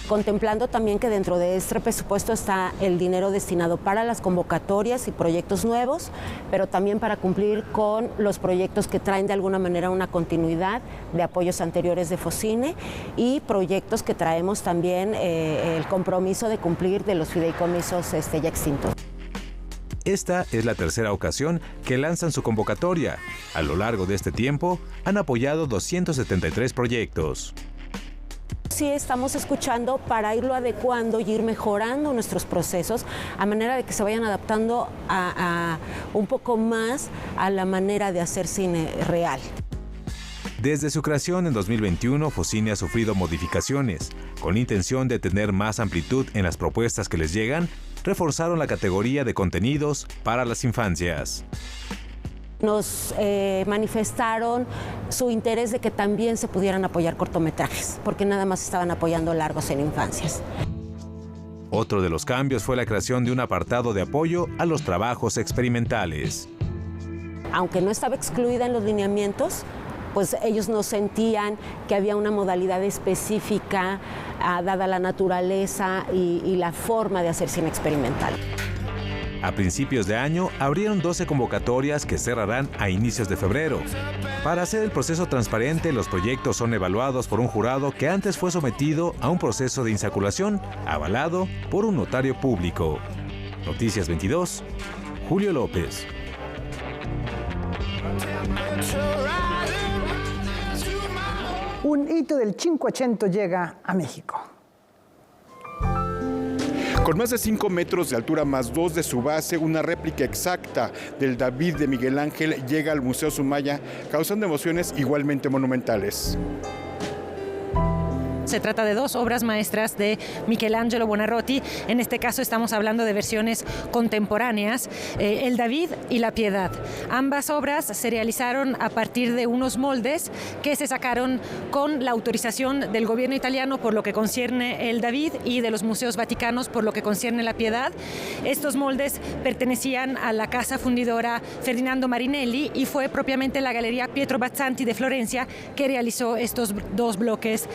Contemplando también que dentro de este presupuesto está el dinero destinado para las convocatorias y proyectos nuevos, pero también para cumplir con los proyectos que traen de alguna manera una continuidad de apoyos anteriores de Focine y proyectos que traemos también el compromiso de cumplir de los fideicomisos ya extintos.
Esta es la tercera ocasión que lanzan su convocatoria. A lo largo de este tiempo, han apoyado 273 proyectos.
Sí estamos escuchando para irlo adecuando y ir mejorando nuestros procesos a manera de que se vayan adaptando a un poco más a la manera de hacer cine real.
Desde su creación en 2021, Focine ha sufrido modificaciones. Con la intención de tener más amplitud en las propuestas que les llegan, reforzaron la categoría de contenidos para las infancias.
Nos manifestaron su interés de que también se pudieran apoyar cortometrajes, porque nada más estaban apoyando largos en infancias.
Otro de los cambios fue la creación de un apartado de apoyo a los trabajos experimentales.
Aunque no estaba excluida en los lineamientos, pues ellos no sentían que había una modalidad específica dada la naturaleza y la forma de hacer cine experimental.
A principios de año abrieron 12 convocatorias que cerrarán a inicios de febrero. Para hacer el proceso transparente, los proyectos son evaluados por un jurado que antes fue sometido a un proceso de insaculación, avalado por un notario público. Noticias 22, Julio López.
Un hito del Cinquecento llega a México.
Con más de 5 metros de altura más 2 de su base, una réplica exacta del David de Miguel Ángel llega al Museo Sumaya, causando emociones igualmente monumentales.
Se trata de dos obras maestras de Michelangelo Buonarroti. En este caso estamos hablando de versiones contemporáneas, el David y la Piedad. Ambas obras se realizaron a partir de unos moldes que se sacaron con la autorización del gobierno italiano por lo que concierne el David y de los museos vaticanos por lo que concierne la Piedad. Estos moldes pertenecían a la casa fundidora Ferdinando Marinelli y fue propiamente la Galería Pietro Bazzanti de Florencia que realizó estos dos bloques.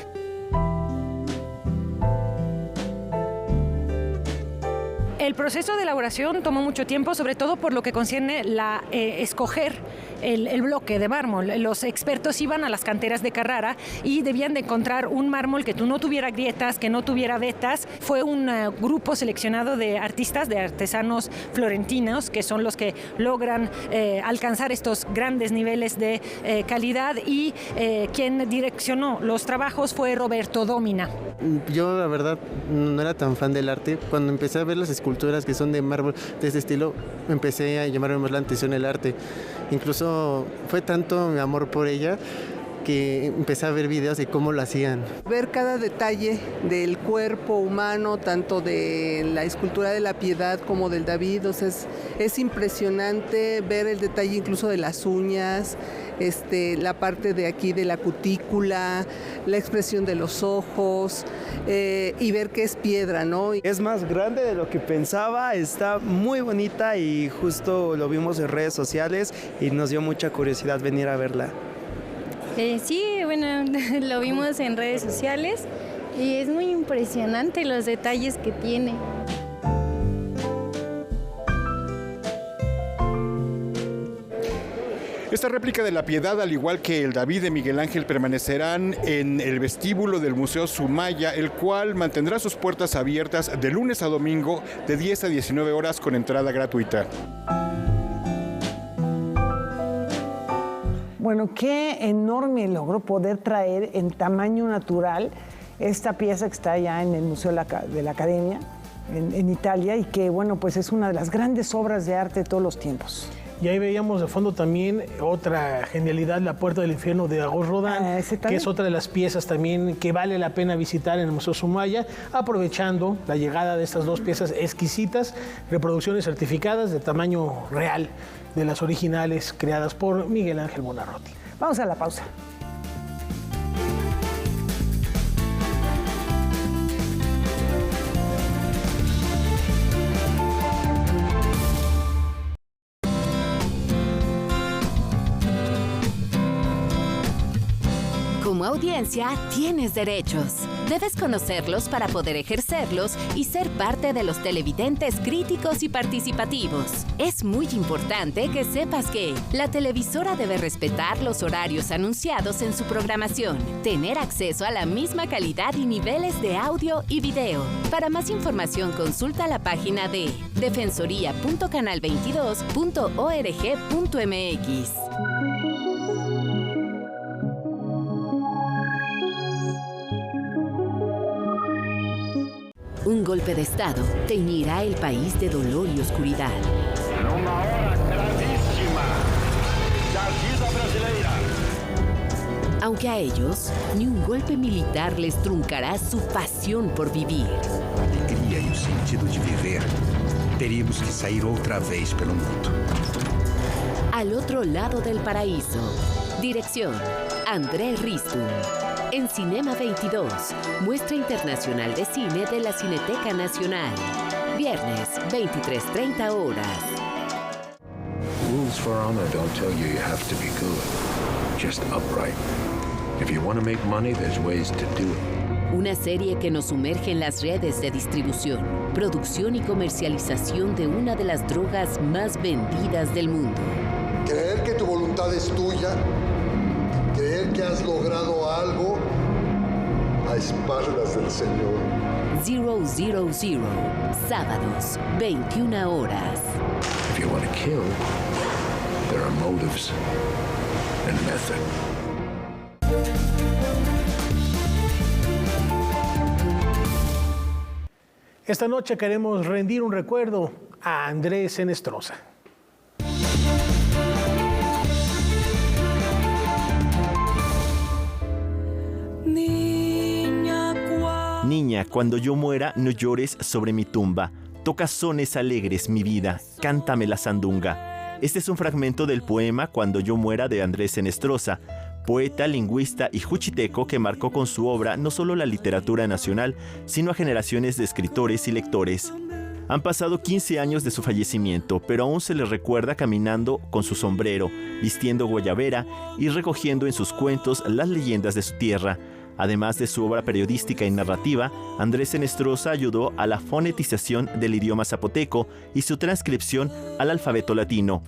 El proceso de elaboración tomó mucho tiempo, sobre todo por lo que concierne escoger el bloque de mármol. Los expertos iban a las canteras de Carrara y debían de encontrar un mármol que no tuviera grietas, que no tuviera vetas. Fue un grupo seleccionado de artistas, de artesanos florentinos, que son los que logran alcanzar estos grandes niveles de calidad y quien direccionó los trabajos fue Roberto Domina.
Yo la verdad no era tan fan del arte. Cuando empecé a ver las esculturas que son de mármol de este estilo, empecé a llamarme más la atención el arte. Incluso fue tanto mi amor por ella que empecé a ver videos de cómo lo hacían.
Ver cada detalle del cuerpo humano, tanto de la escultura de la Piedad como del David, o sea, es impresionante ver el detalle incluso de las uñas, la parte de aquí de la cutícula, la expresión de los ojos y ver que es piedra, ¿no?
Es más grande de lo que pensaba, está muy bonita y justo lo vimos en redes sociales y nos dio mucha curiosidad venir a verla.
Sí, bueno, lo vimos en redes sociales y es muy impresionante los detalles que tiene.
Esta réplica de la Piedad, al igual que el David de Miguel Ángel, permanecerán en el vestíbulo del Museo Sumaya, el cual mantendrá sus puertas abiertas de lunes a domingo de 10 a 19 horas con entrada gratuita.
Bueno, qué enorme logro poder traer en tamaño natural esta pieza que está allá en el Museo de la Academia, en Italia, y que, bueno, pues es una de las grandes obras de arte de todos los tiempos.
Y ahí veíamos de fondo también otra genialidad, La Puerta del Infierno de Auguste Rodin, que es otra de las piezas también que vale la pena visitar en el Museo Sumaya, aprovechando la llegada de estas dos piezas exquisitas, reproducciones certificadas de tamaño real de las originales creadas por Miguel Ángel Buonarroti.
Vamos a la pausa.
como audiencia tienes derechos. Debes conocerlos para poder ejercerlos y ser parte de los televidentes críticos y participativos. Es muy importante que sepas que la televisora debe respetar los horarios anunciados en su programación, tener acceso a la misma calidad y niveles de audio y video. Para más información, consulta la página de defensoría.canal22.org.mx. Un golpe de Estado teñirá el país de dolor y oscuridad.
Numa hora gravísima da vida brasileira.
Aunque a ellos, ni un golpe militar les truncará su pasión por vivir.
A alegria e o sentido de viver, teríamos que sair outra vez pelo mundo.
Al otro lado del paraíso. Dirección: André Ristum. En Cinema 22, muestra internacional de cine de la Cineteca Nacional. Viernes, 23:30 horas.
Rules for honor don't tell you have to be good, just upright. If you want to make money, there's ways to do it.
Una serie que nos sumerge en las redes de distribución, producción y comercialización de una de las drogas más vendidas del mundo.
Creer que tu voluntad es tuya, creer que has logrado algo a espaldas del Señor.
000, sábados, 21 horas.
If you want to kill, there are motives and method.
Esta noche queremos rendir un recuerdo a Andrés Enestrosa.
Niña, cuando yo muera, no llores sobre mi tumba. Toca sones alegres, mi vida, cántame la sandunga. Este es un fragmento del poema Cuando yo muera de Andrés Enestrosa, poeta, lingüista y juchiteco que marcó con su obra no solo la literatura nacional, sino a generaciones de escritores y lectores. Han pasado 15 años de su fallecimiento, pero aún se le recuerda caminando con su sombrero, vistiendo guayabera y recogiendo en sus cuentos las leyendas de su tierra. Además de su obra periodística y narrativa, Andrés Enestrosa ayudó a la fonetización del idioma zapoteco y su transcripción al alfabeto latino.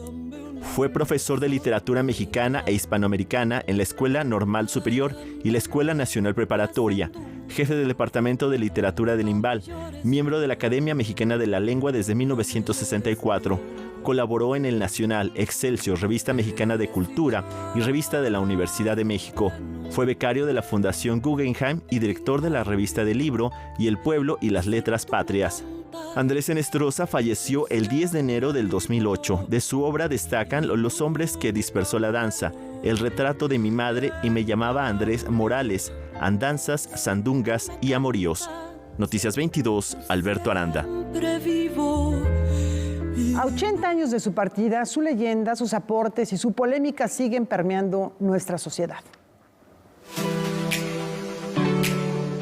Fue profesor de literatura mexicana e hispanoamericana en la Escuela Normal Superior y la Escuela Nacional Preparatoria, jefe del Departamento de Literatura del IMBAL, miembro de la Academia Mexicana de la Lengua desde 1964. Colaboró en El Nacional, Excelsior, Revista Mexicana de Cultura y Revista de la Universidad de México. Fue becario de la Fundación Guggenheim y director de la Revista del Libro y El Pueblo y las Letras Patrias. Andrés Enestrosa falleció el 10 de enero del 2008. De su obra destacan Los hombres que dispersó la danza, El retrato de mi madre y Me llamaba Andrés Morales, Andanzas, Sandungas y Amoríos. Noticias 22, Alberto Aranda.
A 80 años de su partida, su leyenda, sus aportes y su polémica siguen permeando nuestra sociedad.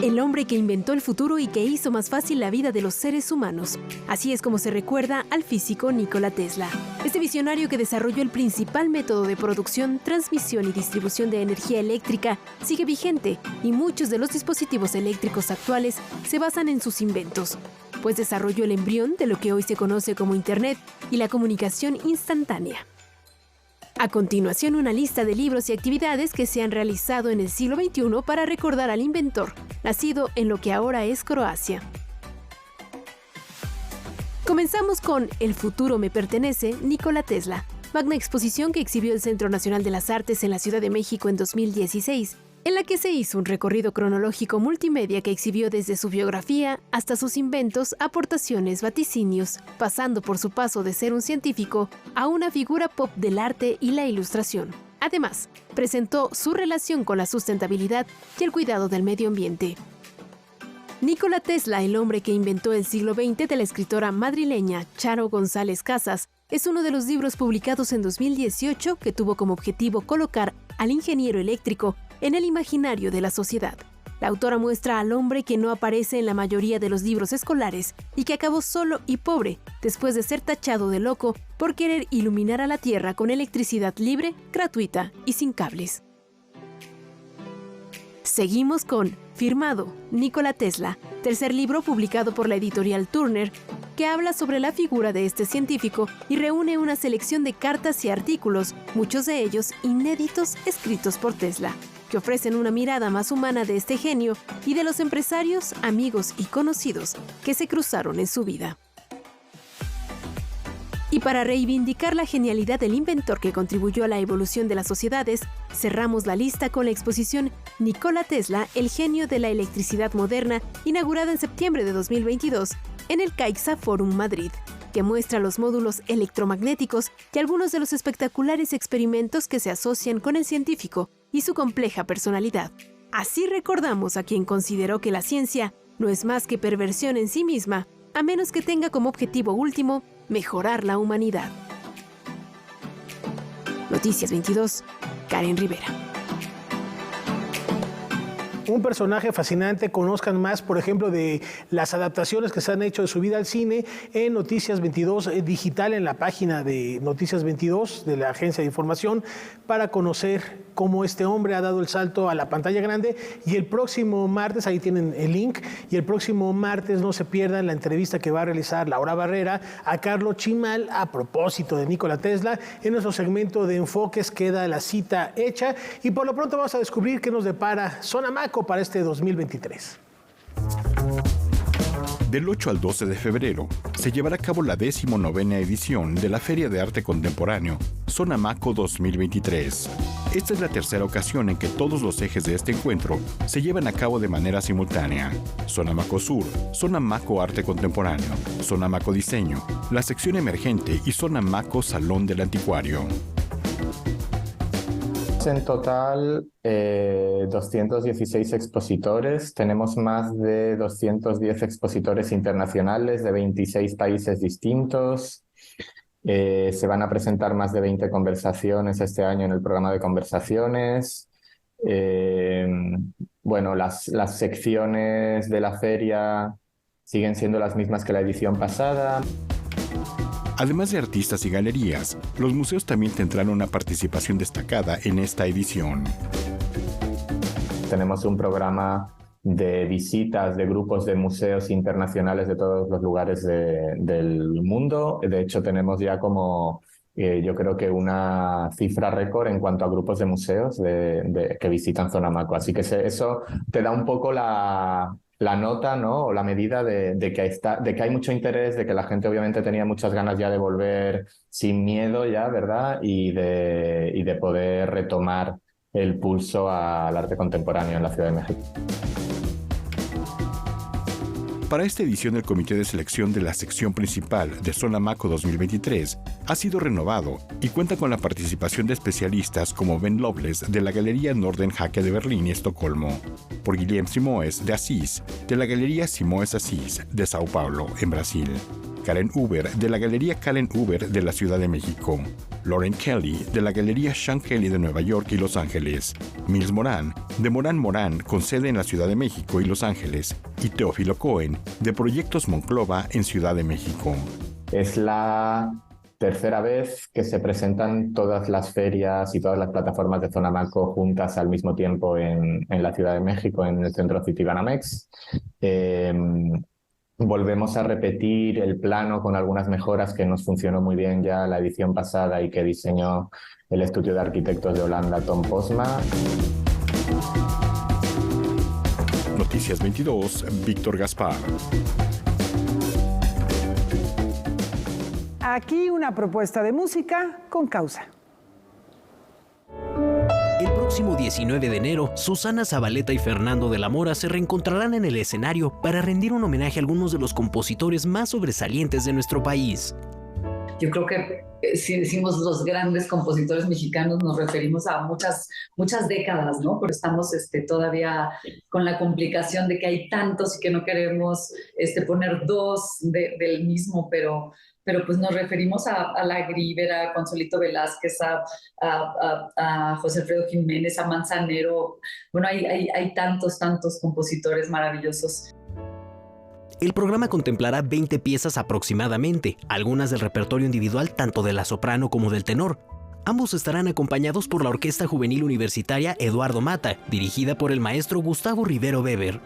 El hombre que inventó el futuro y que hizo más fácil la vida de los seres humanos. Así es como se recuerda al físico Nikola Tesla. Este visionario que desarrolló el principal método de producción, transmisión y distribución de energía eléctrica sigue vigente y muchos de los dispositivos eléctricos actuales se basan en sus inventos, pues desarrolló el embrión de lo que hoy se conoce como Internet y la comunicación instantánea. A continuación, una lista de libros y actividades que se han realizado en el siglo XXI para recordar al inventor, nacido en lo que ahora es Croacia. Comenzamos con El futuro me pertenece, Nikola Tesla, magna exposición que exhibió el Centro Nacional de las Artes en la Ciudad de México en 2016, en la que se hizo un recorrido cronológico multimedia que exhibió desde su biografía hasta sus inventos, aportaciones, vaticinios, pasando por su paso de ser un científico a una figura pop del arte y la ilustración. Además, presentó su relación con la sustentabilidad y el cuidado del medio ambiente. Nikola Tesla, el hombre que inventó el siglo XX, de la escritora madrileña Charo González Casas, es uno de los libros publicados en 2018 que tuvo como objetivo colocar al ingeniero eléctrico en el imaginario de la sociedad. La autora muestra al hombre que no aparece en la mayoría de los libros escolares y que acabó solo y pobre después de ser tachado de loco por querer iluminar a la Tierra con electricidad libre, gratuita y sin cables. Seguimos con Firmado, Nikola Tesla, tercer libro publicado por la editorial Turner, que habla sobre la figura de este científico y reúne una selección de cartas y artículos, muchos de ellos inéditos escritos por Tesla, que ofrecen una mirada más humana de este genio y de los empresarios, amigos y conocidos que se cruzaron en su vida. Y para reivindicar la genialidad del inventor que contribuyó a la evolución de las sociedades, cerramos la lista con la exposición Nikola Tesla, el genio de la electricidad moderna, inaugurada en septiembre de 2022 en el Caixa Forum Madrid, que muestra los módulos electromagnéticos y algunos de los espectaculares experimentos que se asocian con el científico y su compleja personalidad. Así recordamos a quien consideró que la ciencia no es más que perversión en sí misma, a menos que tenga como objetivo último mejorar la humanidad. Noticias 22, Karen Rivera.
Un personaje fascinante. Conozcan más, por ejemplo, de las adaptaciones que se han hecho de su vida al cine en Noticias 22 Digital, en la página de Noticias 22 de la Agencia de Información, para conocer cómo este hombre ha dado el salto a la pantalla grande. Y el próximo martes, ahí tienen el link, y el próximo martes no se pierdan la entrevista que va a realizar Laura Barrera a Carlos Chimal a propósito de Nikola Tesla. En nuestro segmento de enfoques queda la cita hecha, y por lo pronto vamos a descubrir qué nos depara Sonamaco para este 2023.
Del 8 al 12 de febrero se llevará a cabo la 19ª edición de la Feria de Arte Contemporáneo Sonamaco 2023. Esta es la tercera ocasión en que todos los ejes de este encuentro se llevan a cabo de manera simultánea. Sonamaco Sur, Sonamaco Arte Contemporáneo, Sonamaco Diseño, la sección emergente y Sonamaco Salón del Anticuario.
En total, 216 expositores. Tenemos más de 210 expositores internacionales de 26 países distintos. Se van a presentar más de 20 conversaciones este año en el programa de conversaciones. Bueno, las secciones de la feria siguen siendo las mismas que la edición pasada.
Además de artistas y galerías, los museos también tendrán una participación destacada en esta edición.
Tenemos un programa de visitas de grupos de museos internacionales de todos los lugares del mundo. De hecho, tenemos ya como, yo creo que una cifra récord en cuanto a grupos de museos que visitan Sonamaco. Así que eso te da un poco la nota, ¿no? O la medida de que hay mucho interés, de que la gente obviamente tenía muchas ganas ya de volver sin miedo ya, ¿verdad? Y de poder retomar el pulso al arte contemporáneo en la Ciudad de México.
Para esta edición, el comité de selección de la sección principal de Sonamaco 2023 ha sido renovado y cuenta con la participación de especialistas como Ben Loveless de la Galería Nordenhake de Berlín y Estocolmo, por Guilherme Simões de Assis de la Galería Simões Assis de Sao Paulo, en Brasil, Karen Huber de la Galería Karen Huber de la Ciudad de México, Lauren Kelly de la Galería Sean Kelly de Nueva York y Los Ángeles, Mills Moran de Moran con sede en la Ciudad de México y Los Ángeles, y Teófilo Cohen de Proyectos Monclova en Ciudad de México.
Es la tercera vez que se presentan todas las ferias y todas las plataformas de Sonamaco juntas al mismo tiempo en la Ciudad de México, en el Centro Citibanamex. Volvemos a repetir el plano con algunas mejoras que nos funcionó muy bien ya la edición pasada y que diseñó el estudio de arquitectos de Holanda, Tom Posma.
Noticias 22, Víctor Gaspar.
Aquí una propuesta de música con causa.
El próximo 19 de enero, Susana Zabaleta y Fernando de la Mora se reencontrarán en el escenario para rendir un homenaje a algunos de los compositores más sobresalientes de nuestro país.
Yo creo que si decimos los grandes compositores mexicanos nos referimos a muchas décadas, ¿no? Pero estamos todavía con la complicación de que hay tantos y que no queremos poner dos del mismo, pero pues nos referimos a La Rivera, a Consuelito Velázquez, a José Alfredo Jiménez, a Manzanero. Bueno, hay tantos compositores maravillosos.
El programa contemplará 20 piezas aproximadamente, algunas del repertorio individual tanto de la soprano como del tenor. Ambos estarán acompañados por la Orquesta Juvenil Universitaria Eduardo Mata, dirigida por el maestro Gustavo Rivero Weber.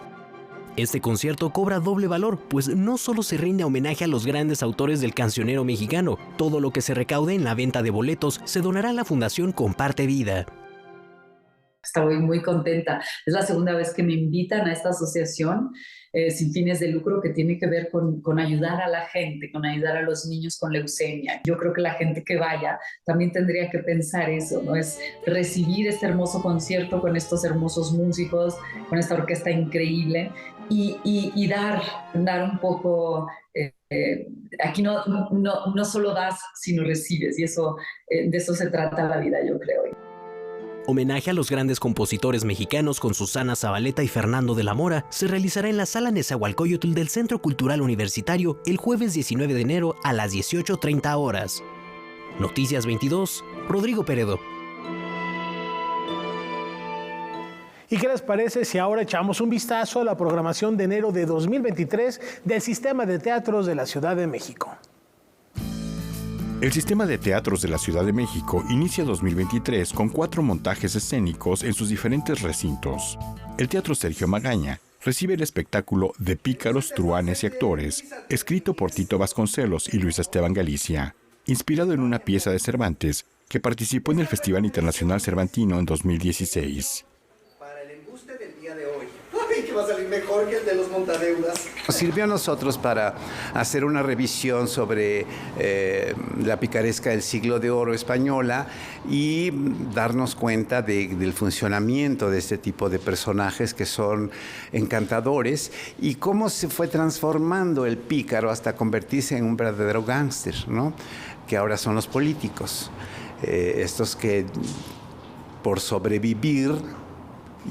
Este concierto cobra doble valor, pues no solo se rinde homenaje a los grandes autores del cancionero mexicano, todo lo que se recaude en la venta de boletos se donará a la Fundación Comparte Vida.
Estoy muy contenta. Es la segunda vez que me invitan a esta asociación sin fines de lucro que tiene que ver con ayudar a la gente, con ayudar a los niños con leucemia. Yo creo que la gente que vaya también tendría que pensar eso, ¿no? Es recibir este hermoso concierto con estos hermosos músicos, con esta orquesta increíble y dar un poco... aquí no solo das, sino recibes, y eso, de eso se trata la vida, yo creo.
Homenaje a los grandes compositores mexicanos con Susana Zabaleta y Fernando de la Mora se realizará en la Sala Nezahualcóyotl del Centro Cultural Universitario el jueves 19 de enero a las 18:30 horas. Noticias 22, Rodrigo Peredo.
¿Y qué les parece si ahora echamos un vistazo a la programación de enero de 2023 del Sistema de Teatros de la Ciudad de México?
El Sistema de Teatros de la Ciudad de México inicia 2023 con 4 montajes escénicos en sus diferentes recintos. El Teatro Sergio Magaña recibe el espectáculo de Pícaros, Truhanes y Actores, escrito por Tito Vasconcelos y Luis Esteban Galicia, inspirado en una pieza de Cervantes que participó en el Festival Internacional Cervantino en 2016.
Que va a salir mejor que el de los montadeudas. Nos sirvió a nosotros para hacer una revisión sobre la picaresca del siglo de oro española y darnos cuenta del funcionamiento de este tipo de personajes que son encantadores y cómo se fue transformando el pícaro hasta convertirse en un verdadero gángster, ¿no? Que ahora son los políticos, estos que por sobrevivir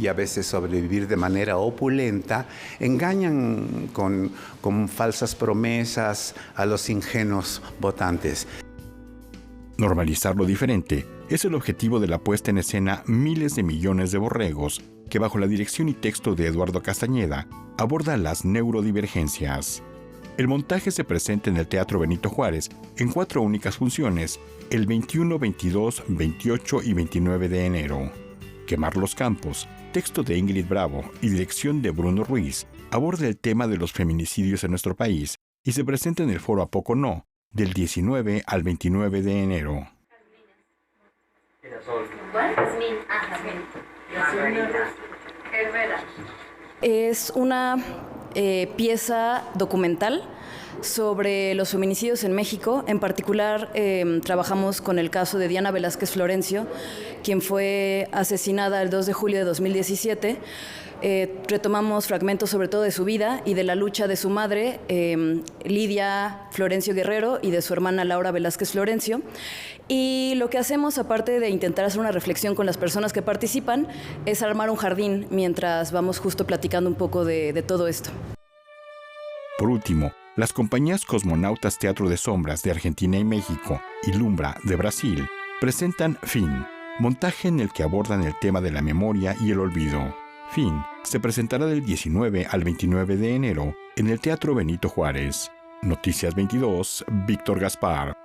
y a veces sobrevivir de manera opulenta, engañan con falsas promesas a los ingenuos votantes.
Normalizar lo diferente es el objetivo de la puesta en escena Miles de Millones de Borregos, que bajo la dirección y texto de Eduardo Castañeda aborda las neurodivergencias. El montaje se presenta en el Teatro Benito Juárez en 4 únicas funciones, el 21, 22, 28 y 29 de enero. Quemar los campos, texto de Ingrid Bravo y dirección de Bruno Ruiz, aborda el tema de los feminicidios en nuestro país y se presenta en el Foro A Poco No, del 19 al 29 de enero.
Es una pieza documental sobre los feminicidios en México. En particular, trabajamos con el caso de Diana Velázquez Florencio, quien fue asesinada el 2 de julio de 2017. Retomamos fragmentos sobre todo de su vida y de la lucha de su madre, Lidia Florencio Guerrero, y de su hermana Laura Velázquez Florencio. Y lo que hacemos, aparte de intentar hacer una reflexión con las personas que participan, es armar un jardín mientras vamos justo platicando un poco de todo esto.
Por último, las compañías Cosmonautas Teatro de Sombras de Argentina y México y Lumbra de Brasil presentan Fin, montaje en el que abordan el tema de la memoria y el olvido. Fin se presentará del 19 al 29 de enero en el Teatro Benito Juárez. Noticias 22, Víctor Gaspar.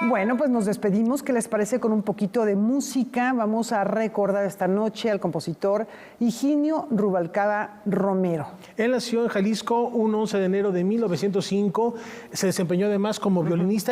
Bueno, pues nos despedimos. ¿Qué les parece con un poquito de música? Vamos a recordar esta noche al compositor Higinio Rubalcaba Romero.
Él nació en Jalisco un 11 de enero de 1905. Se desempeñó además como violinista